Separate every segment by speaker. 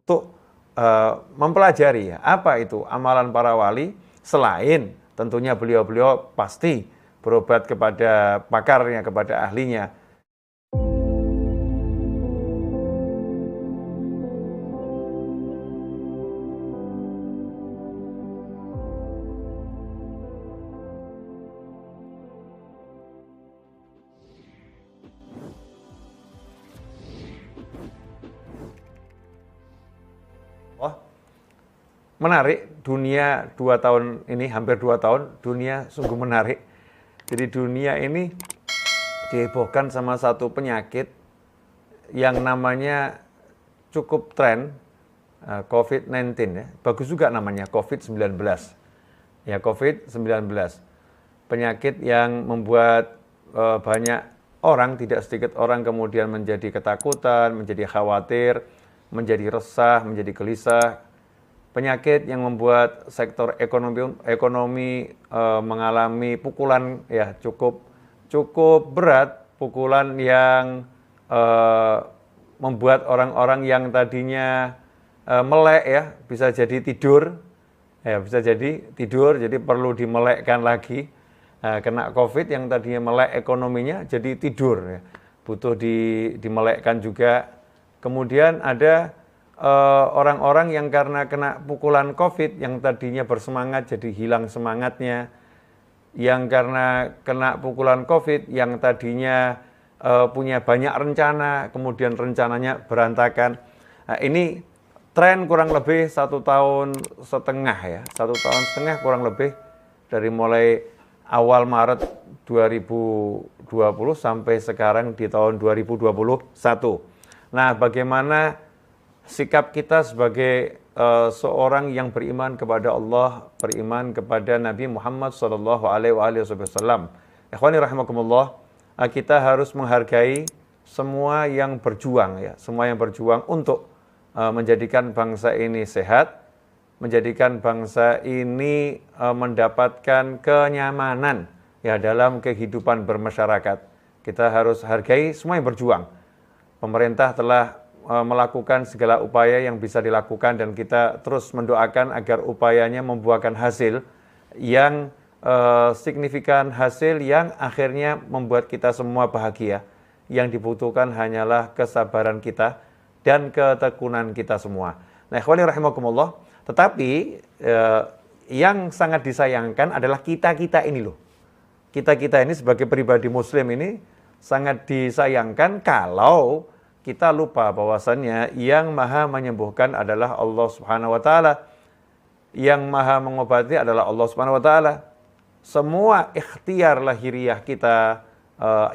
Speaker 1: untuk mempelajari ya, apa itu amalan para wali, selain tentunya beliau-beliau pasti berobat kepada pakarnya, kepada ahlinya. Menarik, dunia 2 tahun ini, hampir 2 tahun, dunia sungguh menarik. Jadi dunia ini dihebohkan sama satu penyakit yang namanya cukup tren, COVID-19 ya. Bagus juga namanya, COVID-19. Ya, COVID-19. Penyakit yang membuat banyak orang, tidak sedikit orang kemudian menjadi ketakutan, menjadi khawatir, menjadi resah, menjadi gelisah. Penyakit yang membuat sektor ekonomi mengalami pukulan ya cukup berat, pukulan yang membuat orang-orang yang tadinya melek ya bisa jadi tidur, jadi perlu dimelekkan lagi. Kena COVID yang tadinya melek ekonominya jadi tidur ya, butuh dimelekkan juga. Kemudian ada orang-orang yang karena kena pukulan COVID yang tadinya bersemangat jadi hilang semangatnya, yang karena kena pukulan COVID yang tadinya punya banyak rencana kemudian rencananya berantakan. Nah, ini tren kurang lebih 1,5 tahun ya, 1,5 tahun kurang lebih, dari mulai awal Maret 2020 sampai sekarang di tahun 2021. Nah, bagaimana sikap kita sebagai seorang yang beriman kepada Allah, beriman kepada Nabi Muhammad SAW. Ikhwani rahimakumullah, kita harus menghargai semua yang berjuang ya, semua yang berjuang untuk menjadikan bangsa ini sehat, menjadikan bangsa ini mendapatkan kenyamanan ya dalam kehidupan bermasyarakat. Kita harus hargai semua yang berjuang. Pemerintah telah melakukan segala upaya yang bisa dilakukan dan kita terus mendoakan agar upayanya membuahkan hasil yang signifikan, hasil yang akhirnya membuat kita semua bahagia. Yang dibutuhkan hanyalah kesabaran kita dan ketekunan kita semua. Nah, ikhwani rahimakumullah, tetapi yang sangat disayangkan adalah kita-kita ini loh. Kita-kita ini sebagai pribadi muslim ini sangat disayangkan kalau kita lupa bahwasannya yang maha menyembuhkan adalah Allah Subhanahu wa Ta'ala. Yang maha mengobati adalah Allah Subhanahu wa Ta'ala. Semua ikhtiar lahiriah kita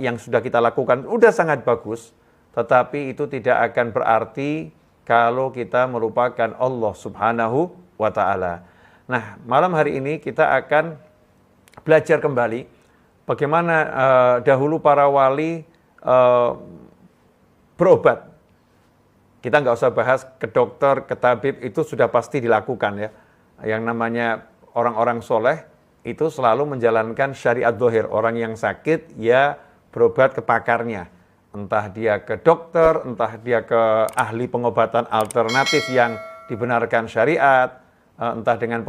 Speaker 1: yang sudah kita lakukan sudah sangat bagus, tetapi itu tidak akan berarti kalau kita melupakan Allah Subhanahu wa Ta'ala. Nah, malam hari ini kita akan belajar kembali bagaimana dahulu para wali berobat. Kita nggak usah bahas ke dokter, ke tabib, itu sudah pasti dilakukan ya. Yang namanya orang-orang soleh itu selalu menjalankan syariat zahir. Orang yang sakit ya berobat ke pakarnya. Entah dia ke dokter, entah dia ke ahli pengobatan alternatif yang dibenarkan syariat, entah dengan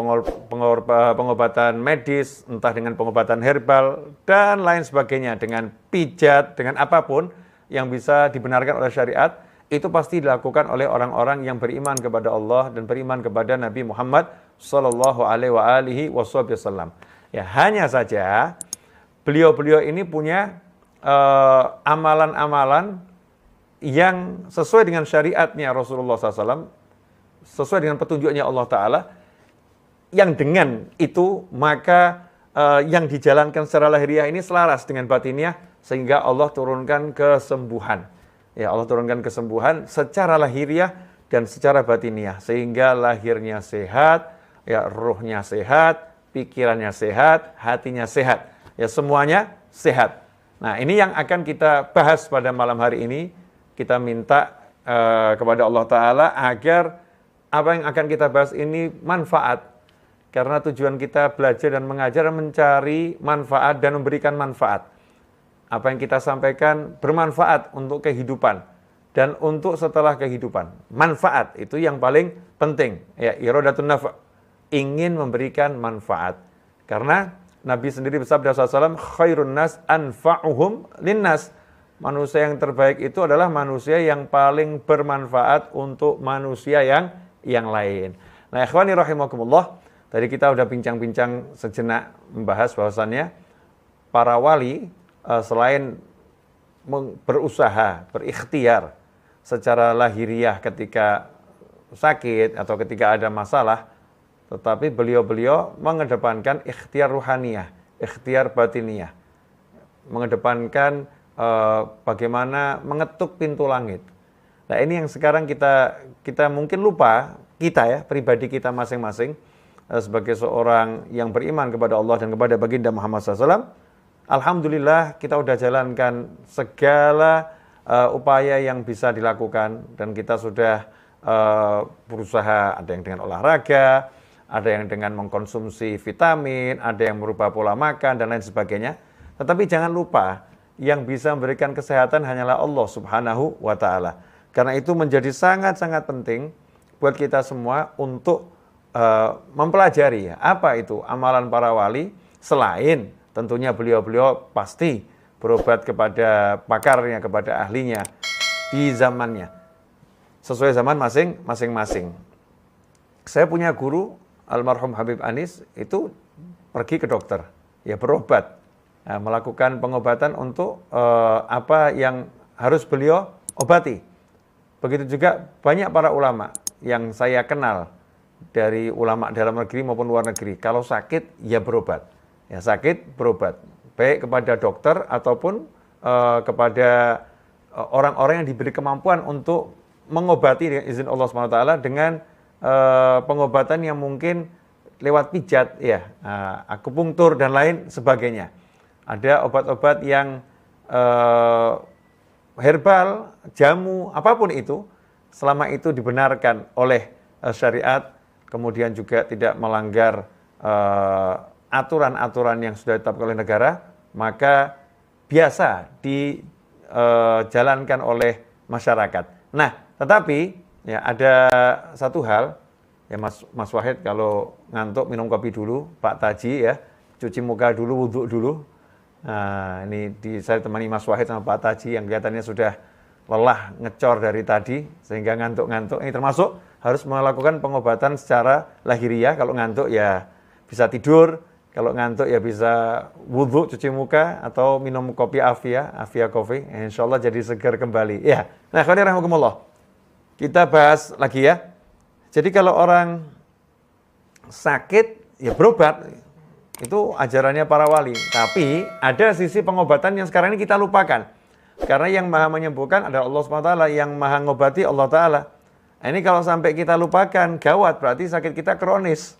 Speaker 1: pengobatan medis, entah dengan pengobatan herbal, dan lain sebagainya, dengan pijat, dengan apapun yang bisa dibenarkan oleh syariat, itu pasti dilakukan oleh orang-orang yang beriman kepada Allah dan beriman kepada Nabi Muhammad SAW. Ya, hanya saja beliau-beliau ini punya amalan-amalan yang sesuai dengan syariatnya Rasulullah SAW, sesuai dengan petunjuknya Allah Ta'ala, yang dengan itu maka yang dijalankan secara lahiriah ini selaras dengan batiniah, sehingga Allah turunkan kesembuhan. Ya, Allah turunkan kesembuhan secara lahiriah dan secara batiniah, sehingga lahirnya sehat, ya ruhnya sehat, pikirannya sehat, hatinya sehat. Ya, semuanya sehat. Nah, ini yang akan kita bahas pada malam hari ini. Kita minta kepada Allah Ta'ala agar apa yang akan kita bahas ini manfaat. Karena tujuan kita belajar dan mengajar mencari manfaat dan memberikan manfaat. Apa yang kita sampaikan bermanfaat untuk kehidupan. dan untuk setelah kehidupan. Manfaat itu yang paling penting. Ya, iradatun nafa, ingin memberikan manfaat. Karena Nabi sendiri bersabda SAW, khairun nas anfa'uhum linnas. Manusia yang terbaik itu adalah manusia yang paling bermanfaat untuk manusia yang lain. Nah, ikhwani rahimakumullah, tadi kita udah bincang-bincang sejenak membahas bahwasannya para wali selain berusaha, berikhtiar secara lahiriah ketika sakit atau ketika ada masalah, tetapi beliau-beliau mengedepankan ikhtiar ruhaniyah, ikhtiar batiniyah, mengedepankan bagaimana mengetuk pintu langit. Nah, ini yang sekarang kita mungkin lupa, kita ya, pribadi kita masing-masing sebagai seorang yang beriman kepada Allah dan kepada baginda Muhammad SAW. Alhamdulillah kita udah jalankan segala upaya yang bisa dilakukan, dan kita sudah berusaha, ada yang dengan olahraga, ada yang dengan mengkonsumsi vitamin, ada yang berupa pola makan dan lain sebagainya. Tetapi jangan lupa, yang bisa memberikan kesehatan hanyalah Allah Subhanahu wa Ta'ala. Karena itu menjadi sangat-sangat penting buat kita semua untuk mempelajari apa itu amalan para wali, selain tentunya beliau-beliau pasti berobat kepada pakarnya, kepada ahlinya di zamannya, sesuai zaman masing-masing. Saya punya guru almarhum Habib Anis itu pergi ke dokter, ya berobat. Nah, melakukan pengobatan untuk apa yang harus beliau obati. Begitu juga banyak para ulama yang saya kenal, dari ulama dalam negeri maupun luar negeri. Kalau sakit, ya berobat. Ya sakit, berobat. Baik kepada dokter ataupun kepada orang-orang yang diberi kemampuan untuk mengobati dengan izin Allah SWT dengan pengobatan yang mungkin lewat pijat, ya, akupunktur dan lain sebagainya. Ada obat-obat yang herbal, jamu, apapun itu, selama itu dibenarkan oleh syariat, kemudian juga tidak melanggar aturan-aturan yang sudah ditetapkan oleh negara, maka biasa dijalankan oleh masyarakat. Nah, tetapi ya ada satu hal, ya Mas Wahid kalau ngantuk minum kopi dulu, Pak Taji ya, cuci muka dulu, wudhu dulu. Nah, ini saya temani Mas Wahid sama Pak Taji yang kelihatannya sudah lelah ngecor dari tadi sehingga ngantuk-ngantuk. Ini termasuk harus melakukan pengobatan secara lahiriah. Kalau ngantuk ya bisa tidur, kalau ngantuk ya bisa wudhu, cuci muka atau minum kopi Afia Coffee. Insya Allah jadi segar kembali. Ya. Nah, rahmatullah. Kita bahas lagi ya. Jadi kalau orang sakit ya berobat. Itu ajarannya para wali. Tapi ada sisi pengobatan yang sekarang ini kita lupakan. Karena yang maha menyembuhkan adalah Allah SWT, yang maha ngobati Allah Ta'ala. Nah, ini kalau sampai kita lupakan, gawat, berarti sakit kita kronis.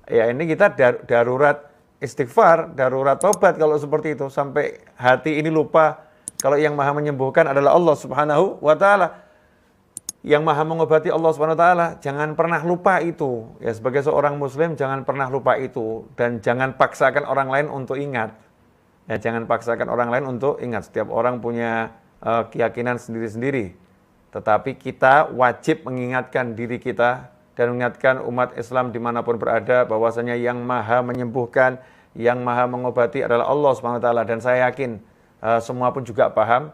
Speaker 1: Ya ini kita darurat istighfar, darurat tobat kalau seperti itu. Sampai hati ini lupa kalau yang maha menyembuhkan adalah Allah Subhanahu wa Ta'ala. Yang maha mengobati Allah Subhanahu wa Ta'ala, jangan pernah lupa itu. Ya, sebagai seorang muslim jangan pernah lupa itu, dan jangan paksakan orang lain untuk ingat. Ya, jangan paksakan orang lain untuk ingat. Setiap orang punya keyakinan sendiri-sendiri. Tetapi kita wajib mengingatkan diri kita dan mengingatkan umat Islam dimanapun berada bahwasanya yang maha menyembuhkan, yang maha mengobati adalah Allah Subhanahu wa Ta'ala. Dan saya yakin semua pun juga paham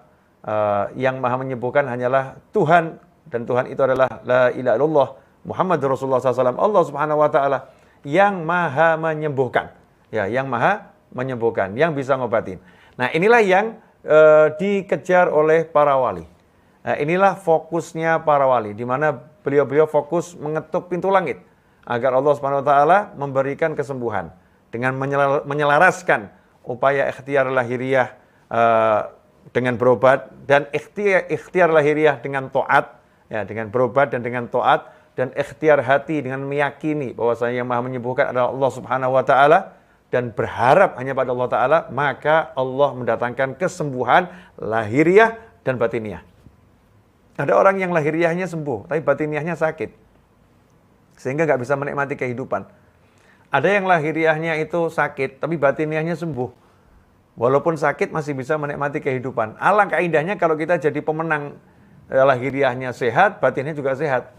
Speaker 1: yang maha menyembuhkan hanyalah Tuhan. Dan Tuhan itu adalah la ilaha illallah Muhammad Rasulullah SAW. Allah Subhanahu wa Ta'ala yang maha menyembuhkan. Ya, yang maha menyembuhkan, yang bisa ngobatin. Nah, inilah yang dikejar oleh para wali. Nah, inilah fokusnya para wali, di mana beliau-beliau fokus mengetuk pintu langit agar Allah Subhanahu wa Ta'ala memberikan kesembuhan dengan menyelaraskan upaya ikhtiar lahiriah dengan berobat, dan ikhtiar lahiriah dengan taat. Ya, dengan berobat dan dengan taat, dan ikhtiar hati dengan meyakini bahwasanya yang maha menyembuhkan adalah Allah Subhanahu wa Ta'ala, dan berharap hanya pada Allah Ta'ala, maka Allah mendatangkan kesembuhan lahiriah dan batiniah. Ada orang yang lahiriahnya sembuh, tapi batiniahnya sakit, sehingga nggak bisa menikmati kehidupan. Ada yang lahiriahnya itu sakit, tapi batiniahnya sembuh. Walaupun sakit masih bisa menikmati kehidupan. Alangkah indahnya kalau kita jadi pemenang lahiriahnya sehat, batinnya juga sehat.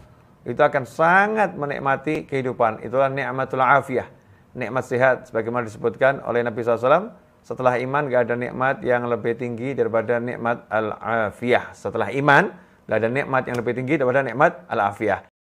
Speaker 1: Itu akan sangat menikmati kehidupan. Itulah nikmatul afiyah, nikmat sehat. Sebagaimana disebutkan oleh Nabi SAW, setelah iman gak ada nikmat yang lebih tinggi daripada nikmat al-afiyah. Setelah iman, gak ada nikmat yang lebih tinggi daripada nikmat al-afiyah.